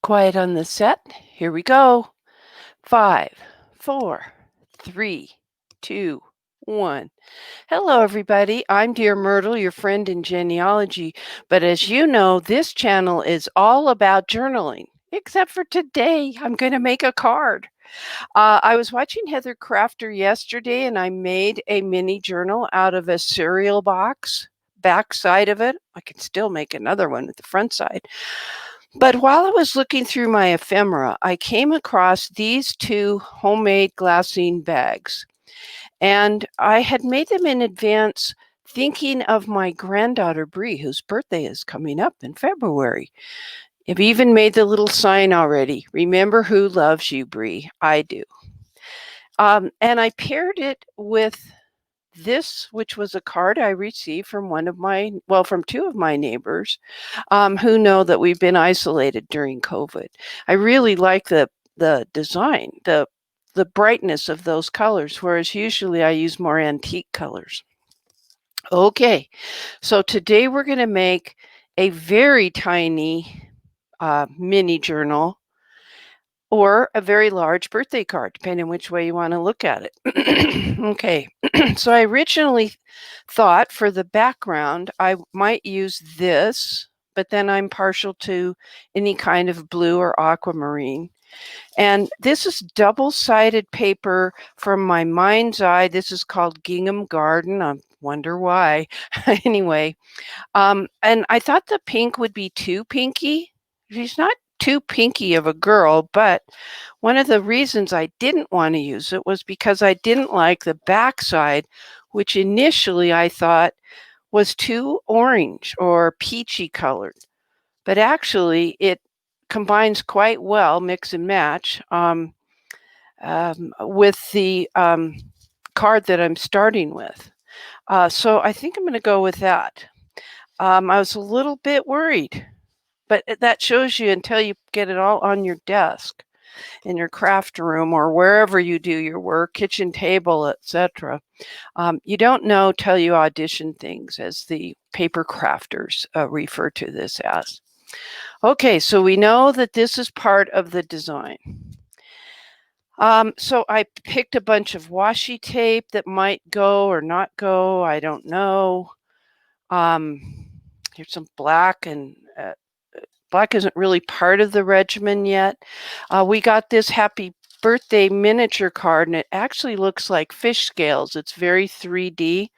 Quiet on the set. Here we go. 5, 4, 3, 2, 1. Hello, everybody. I'm DearMYRTLE, your friend in genealogy. But as you know, this channel is all about journaling. Except for today, I'm going to make a card. I was watching Heather Kraafter yesterday, and I made a mini journal out of a cereal box. Back side of it, I can still make another one at the front side. But while I was looking through my ephemera, I came across these two homemade glassine bags. And I had made them in advance thinking of my granddaughter, Bree, whose birthday is coming up in February. I've even made the little sign already. Remember who loves you, Bree. I do. And I paired it with this, which was a card I received from from two of my neighbors who know that we've been isolated during COVID. I really like the design, the brightness of those colors, whereas usually I use more antique colors. Okay, so today we're going to make a very tiny mini journal or a very large birthday card, depending on which way you want to look at it. Okay, so I originally thought for the background, I might use this, but then I'm partial to any kind of blue or aquamarine. And this is double-sided paper from my mind's eye. This is called Gingham Garden. I wonder why. Anyway, and I thought the pink would be too pinky. She's not too pinky of a girl, but one of the reasons I didn't want to use it was because I didn't like the backside, which initially I thought was too orange or peachy colored. But actually it combines quite well, mix and match, with the card that I'm starting with. So I think I'm going to go with that. I was a little bit worried, but that shows you until you get it all on your desk in your craft room or wherever you do your work, kitchen table, etc. You don't know till you audition things, as the paper crafters refer to this as. Okay, so we know that this is part of the design. So I picked a bunch of washi tape that might go or not go. I don't know. Here's some black, and black isn't really part of the regimen yet. We got this happy birthday miniature card, and it actually looks like fish scales. It's very 3D.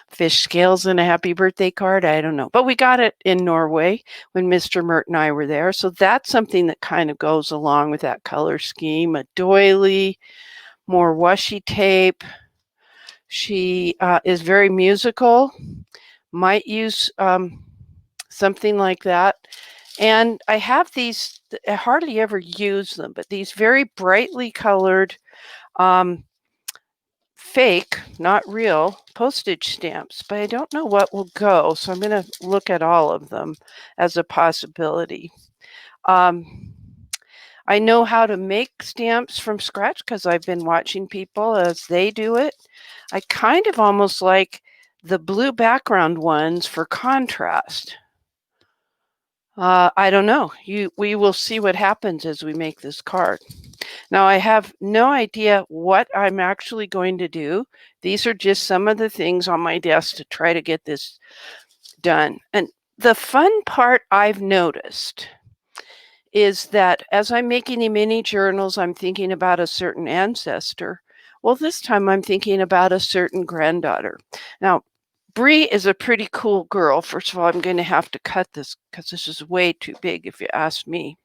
Fish scales in a happy birthday card, I don't know. But we got it in Norway when Mr. Myrt and I were there. So that's something that kind of goes along with that color scheme. A doily, more washi tape. She is very musical. Might use something like that. And I have these, I hardly ever use them, but these very brightly colored fake, not real, postage stamps, but I don't know what will go. So I'm going to look at all of them as a possibility. I know how to make stamps from scratch because I've been watching people as they do it. I kind of almost like the blue background ones for contrast. I don't know. We will see what happens as we make this card. Now, I have no idea what I'm actually going to do. These are just some of the things on my desk to try to get this done. And the fun part I've noticed is that as I'm making the mini journals, I'm thinking about a certain ancestor. Well, this time I'm thinking about a certain granddaughter. Now, Bree is a pretty cool girl. First of all, I'm going to have to cut this because this is way too big if you ask me.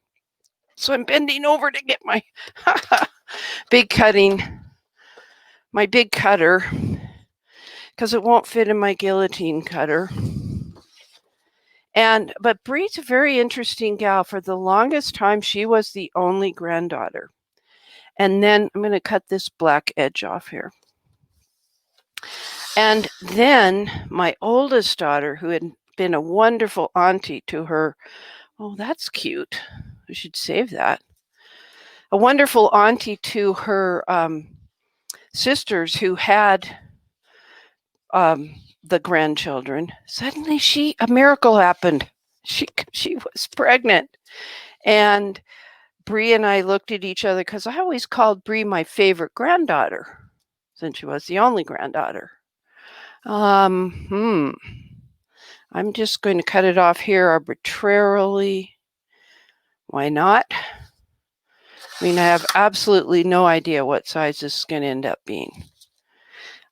So I'm bending over to get my big cutter, because it won't fit in my guillotine cutter. But Bree's a very interesting gal. For the longest time, she was the only granddaughter. And then I'm going to cut this black edge off here. And then my oldest daughter, who had been a wonderful auntie to her, oh, that's cute. I should save that. A wonderful auntie to her sisters who had the grandchildren. Suddenly a miracle happened. She was pregnant. And Bree and I looked at each other because I always called Bree my favorite granddaughter since she was the only granddaughter. I'm just going to cut it off here arbitrarily. Why not? I mean, I have absolutely no idea what size this is going to end up being.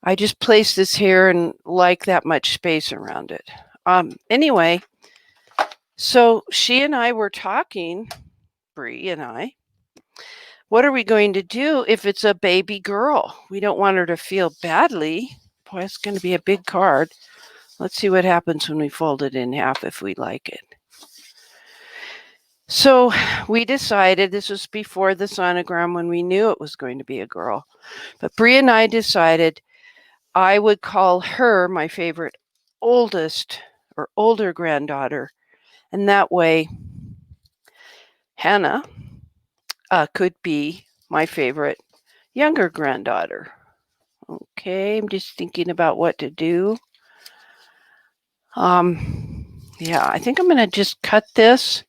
I just placed this here and like that much space around it. Anyway, so she and I were talking, Bree and I, what are we going to do if it's a baby girl? We don't want her to feel badly. Boy, it's going to be a big card. Let's see what happens when we fold it in half if we like it. So we decided, this was before the sonogram when we knew it was going to be a girl, but Bree and I decided I would call her my favorite oldest or older granddaughter, and that way Hannah could be my favorite younger granddaughter. Okay, I'm just thinking about what to do. Yeah, I think I'm going to just cut this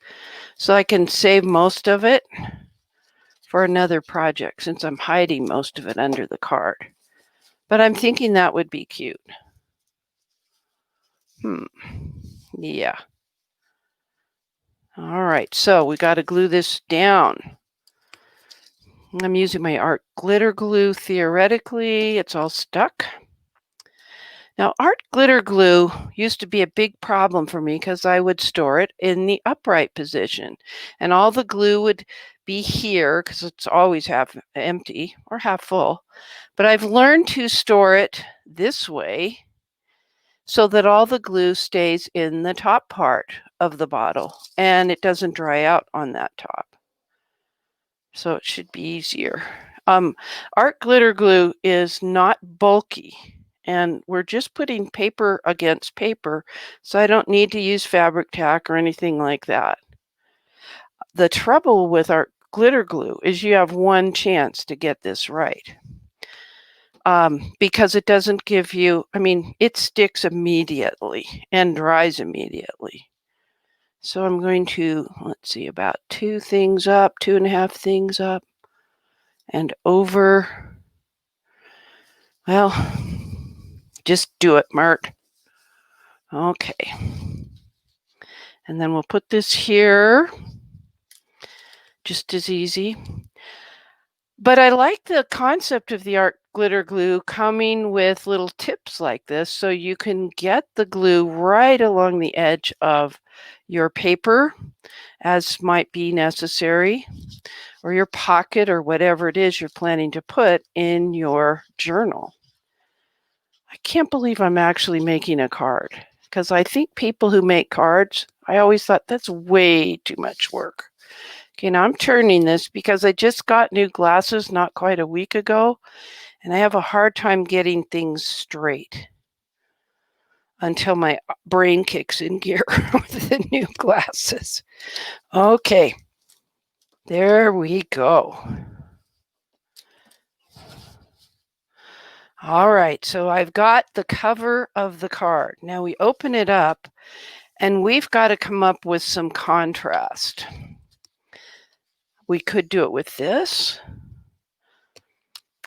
so I can save most of it for another project since I'm hiding most of it under the card. But I'm thinking that would be cute. Yeah. All right, so we got to glue this down. I'm using my art glitter glue. Theoretically, it's all stuck. Now, art glitter glue used to be a big problem for me because I would store it in the upright position, and all the glue would be here because it's always half empty or half full. But I've learned to store it this way so that all the glue stays in the top part of the bottle and it doesn't dry out on that top. So it should be easier. Art glitter glue is not bulky, and we're just putting paper against paper, so I don't need to use fabric tack or anything like that. The trouble with art glitter glue is you have one chance to get this right. Because it doesn't give you, I mean, it sticks immediately and dries immediately. So I'm going to, let's see, about 2 things up, 2.5 things up, and over. Well, just do it, Myrt. Okay. And then we'll put this here, just as easy. But I like the concept of the art glitter glue coming with little tips like this so you can get the glue right along the edge of your paper as might be necessary, or your pocket, or whatever it is you're planning to put in your journal. I can't believe I'm actually making a card because I think people who make cards, I always thought that's way too much work. Okay, now I'm turning this because I just got new glasses not quite a week ago, and I have a hard time getting things straight until my brain kicks in gear with the new glasses. Okay, there we go. All right, so I've got the cover of the card. Now we open it up, and we've got to come up with some contrast. We could do it with this.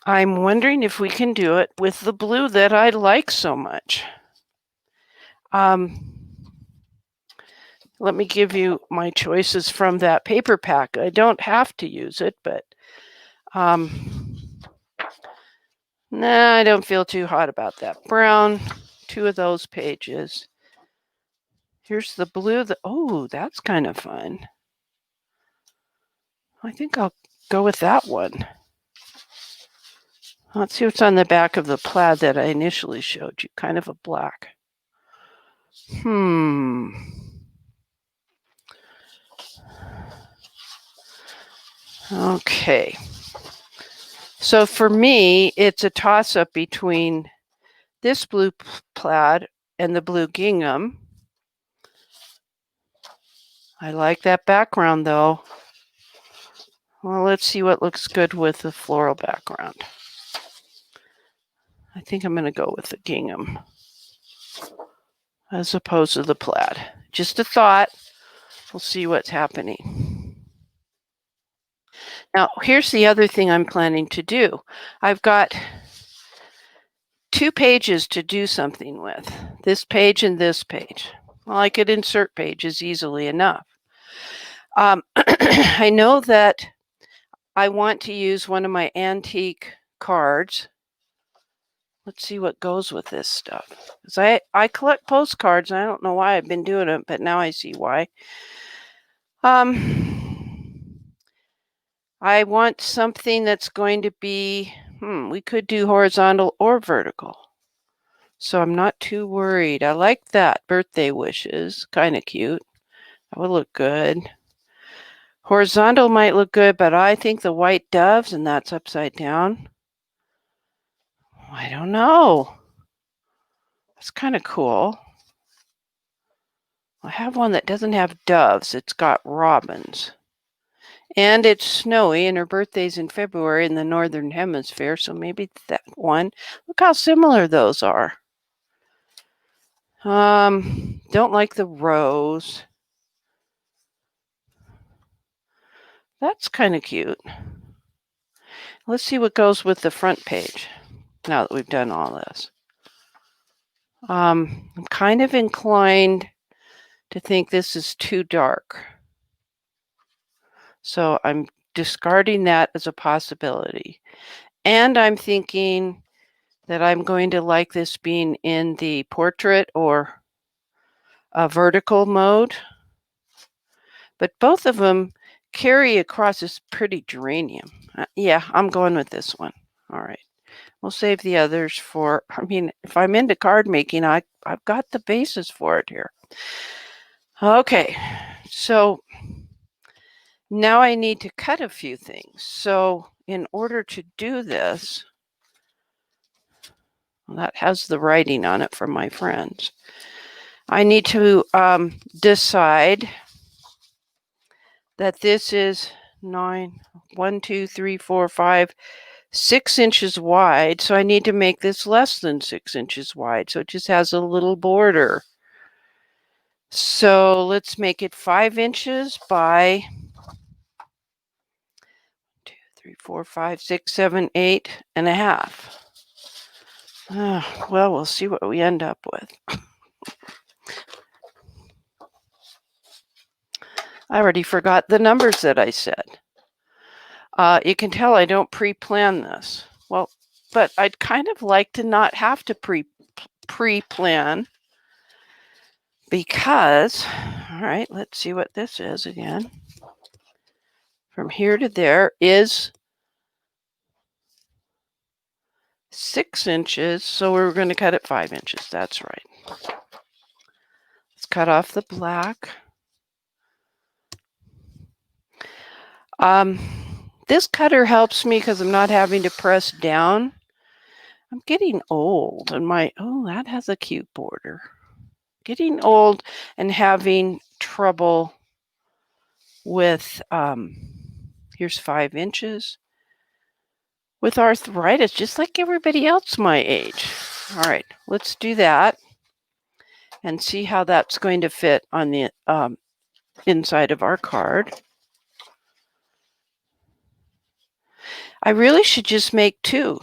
I'm wondering if we can do it with the blue that I like so much. Let me give you my choices from that paper pack. I don't have to use it, but nah, I don't feel too hot about that. Brown, 2 of those pages. Here's the blue. Oh, that's kind of fun. I think I'll go with that one. Let's see what's on the back of the plaid that I initially showed you, kind of a black. Okay. So for me, it's a toss-up between this blue plaid and the blue gingham. I like that background though. Well, let's see what looks good with the floral background. I think I'm going to go with the gingham as opposed to the plaid. Just a thought. We'll see what's happening. Now, here's the other thing I'm planning to do. I've got 2 pages to do something with, this page and this page. Well, I could insert pages easily enough. I know that I want to use one of my antique cards. Let's see what goes with this stuff. Because I collect postcards, and I don't know why I've been doing it, but now I see why. I want something that's going to be, we could do horizontal or vertical. So I'm not too worried. I like that. Birthday wishes. Kind of cute. That would look good. Horizontal might look good, but I think the white doves, and that's upside down. I don't know. That's kind of cool. I have one that doesn't have doves. It's got robins. And it's snowy, and her birthday's in February in the Northern Hemisphere, so maybe that one. Look how similar those are. Don't like the rose. That's kind of cute. Let's see what goes with the front page now that we've done all this. I'm kind of inclined to think this is too dark. So I'm discarding that as a possibility. And I'm thinking that I'm going to like this being in the portrait or a vertical mode. But both of them carry across this pretty geranium. Yeah, I'm going with this one. All right. We'll save the others for, if I'm into card making, I've got the basis for it here. Okay, so now I need to cut a few things. So in order to do this, well, that has the writing on it from my friends. I need to decide that this is 6 inches wide. So I need to make this less than 6 inches wide. So it just has a little border. So let's make it 5 inches by 2, 3, 4, 5, 6, 7, 8.5. Well, we'll see what we end up with. I already forgot the numbers that I said. You can tell I don't pre-plan this. Well, but I'd kind of like to not have to pre-plan because, all right, let's see what this is again. From here to there is 6 inches, so we're going to cut it 5 inches. That's right. Let's cut off the black. This cutter helps me because I'm not having to press down. I'm getting old, and that has a cute border. Getting old and having trouble with, here's 5 inches, with arthritis, just like everybody else my age. All right, let's do that and see how that's going to fit on the inside of our card. I really should just make 2.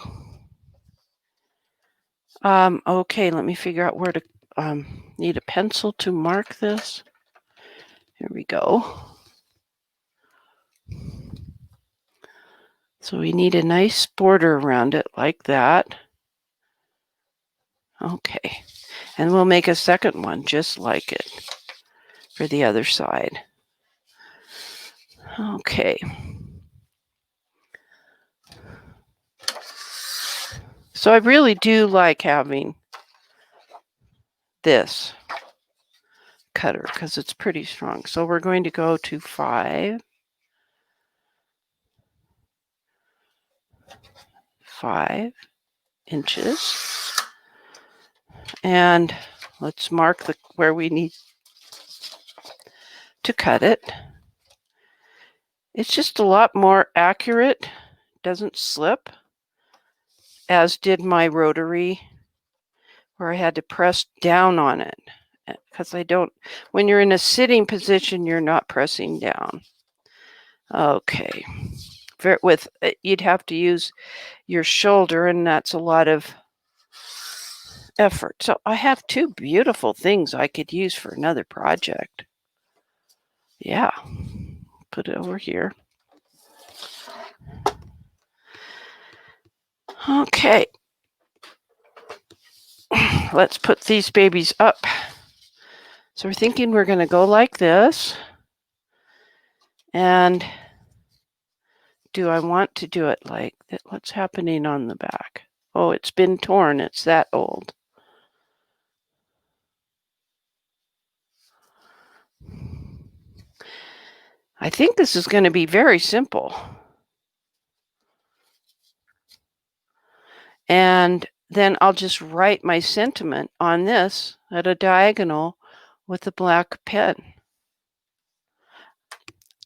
Okay, let me figure out where to, need a pencil to mark this. Here we go. So we need a nice border around it like that. Okay, and we'll make a second one just like it for the other side. Okay. So I really do like having this cutter because it's pretty strong. So we're going to go to 5 inches. And let's mark where we need to cut it. It's just a lot more accurate, doesn't slip, as did my rotary, where I had to press down on it. Because when you're in a sitting position, you're not pressing down. Okay, you'd have to use your shoulder, and that's a lot of effort. So I have two beautiful things I could use for another project. Yeah, put it over here. Okay, let's put these babies up. So we're thinking we're going to go like this. And do I want to do it like that? What's happening on the back? Oh, it's been torn. It's that old. I think this is going to be very simple. And then I'll just write my sentiment on this at a diagonal with a black pen.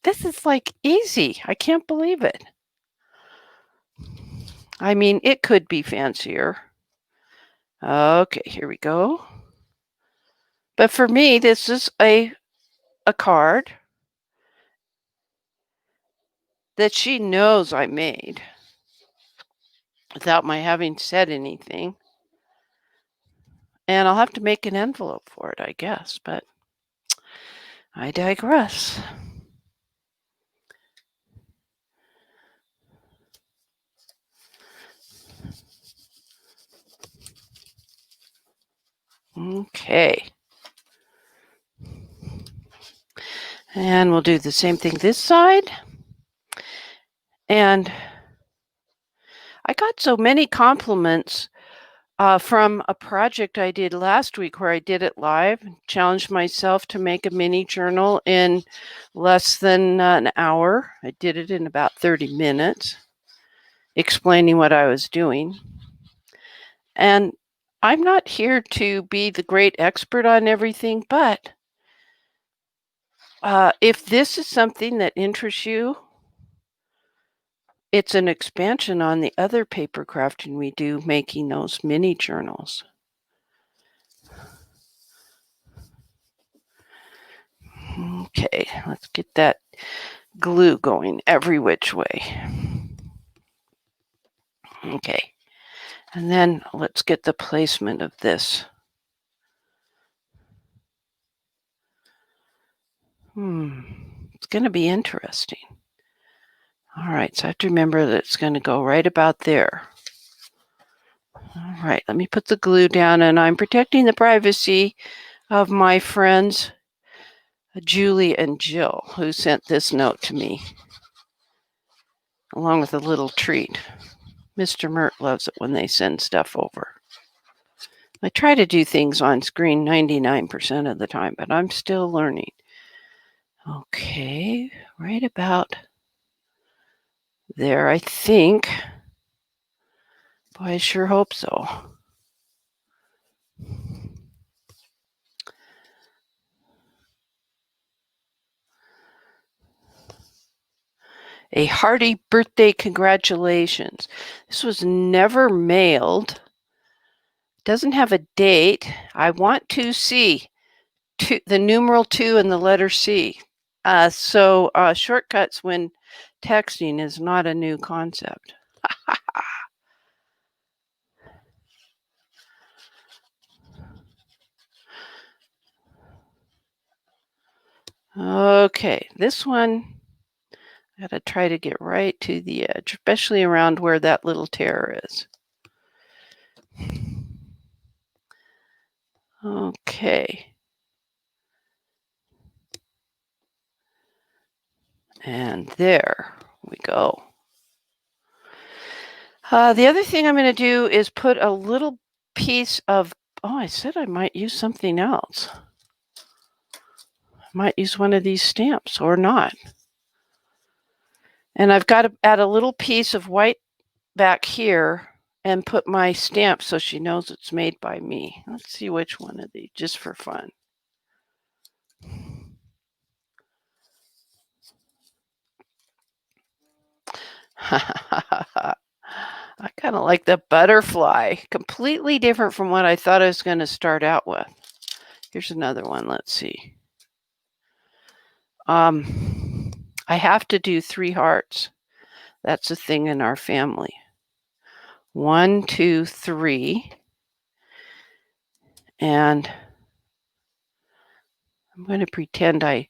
This is like easy. I can't believe it. I mean, it could be fancier. Okay, here we go. But for me, this is a card that she knows I made without my having said anything. And I'll have to make an envelope for it, I guess, but I digress. Okay. And we'll do the same thing this side. And I got so many compliments from a project I did last week where I did it live, challenged myself to make a mini journal in less than an hour. I did it in about 30 minutes, explaining what I was doing. And I'm not here to be the great expert on everything, but if this is something that interests you, it's an expansion on the other paper crafting we do, making those mini journals. Okay, let's get that glue going every which way. Okay, and then let's get the placement of this. It's going to be interesting. All right, so I have to remember that it's going to go right about there. All right, let me put the glue down, and I'm protecting the privacy of my friends Julie and Jill, who sent this note to me, along with a little treat. Mr. Myrt loves it when they send stuff over. I try to do things on screen 99% of the time, but I'm still learning. Okay, right about there, I think. Boy, I sure hope so. A hearty birthday congratulations. This was never mailed. Doesn't have a date. I want to see the numeral 2 and the letter C. So shortcuts when texting is not a new concept. Okay, this one, I gotta try to get right to the edge, especially around where that little tear is. Okay. And there we go. The other thing I'm going to do is put a little piece of, I said I might use something else. I might use one of these stamps or not. And I've got to add a little piece of white back here and put my stamp so she knows it's made by me. Let's see which one of these, just for fun. I kind of like the butterfly. Completely different from what I thought I was going to start out with. Here's another one. Let's see. I have to do 3 hearts. That's a thing in our family. 1, 2, 3. And I'm going to pretend I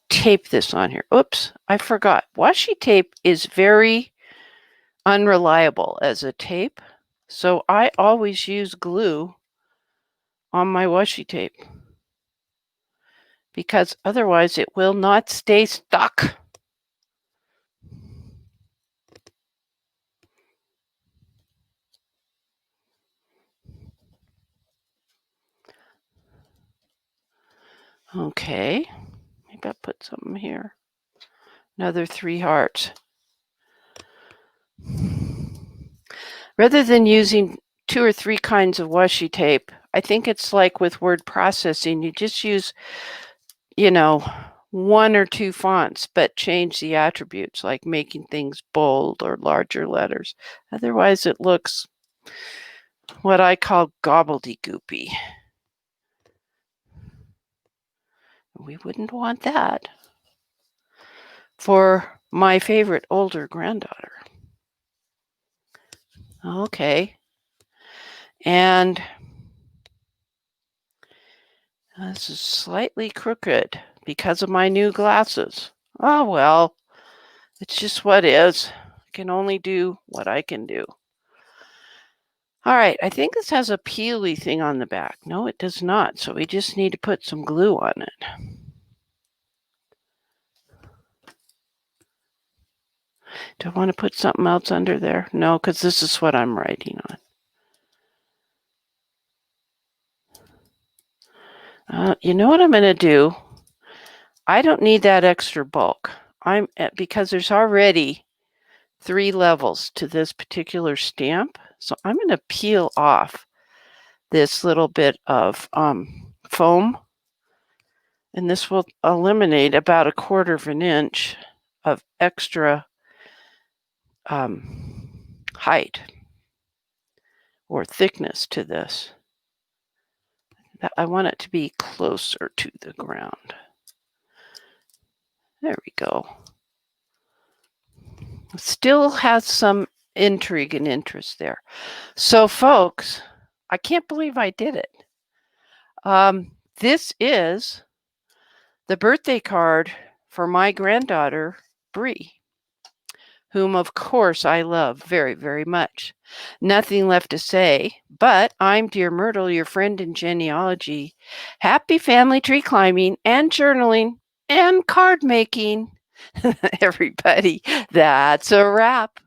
tape this on here. Oops, I forgot. Washi tape is very unreliable as a tape, so I always use glue on my washi tape because otherwise it will not stay stuck. Okay, maybe I'll put something here. Another 3 hearts. Rather than using 2 or 3 kinds of washi tape, I think it's like with word processing. You just use, 1 or 2 fonts, but change the attributes, like making things bold or larger letters. Otherwise, it looks what I call gobbledygoopy. We wouldn't want that for my favorite older granddaughter. Okay. And this is slightly crooked because of my new glasses. Oh, well, it's just what is. I can only do what I can do. All right, I think this has a peely thing on the back. No, it does not. So we just need to put some glue on it. Do I want to put something else under there? No, because this is what I'm writing on. You know what I'm going to do? I don't need that extra bulk. Because there's already 3 levels to this particular stamp. So I'm going to peel off this little bit of foam. And this will eliminate about 1/4 of an inch of extra height or thickness to this. I want it to be closer to the ground. There we go. Still has some intrigue and interest there. So, folks, I can't believe I did it. This is the birthday card for my granddaughter, Bree, whom, of course, I love very, very much. Nothing left to say, but I'm Dear Myrtle, your friend in genealogy. Happy family tree climbing and journaling and card making. Everybody, that's a wrap.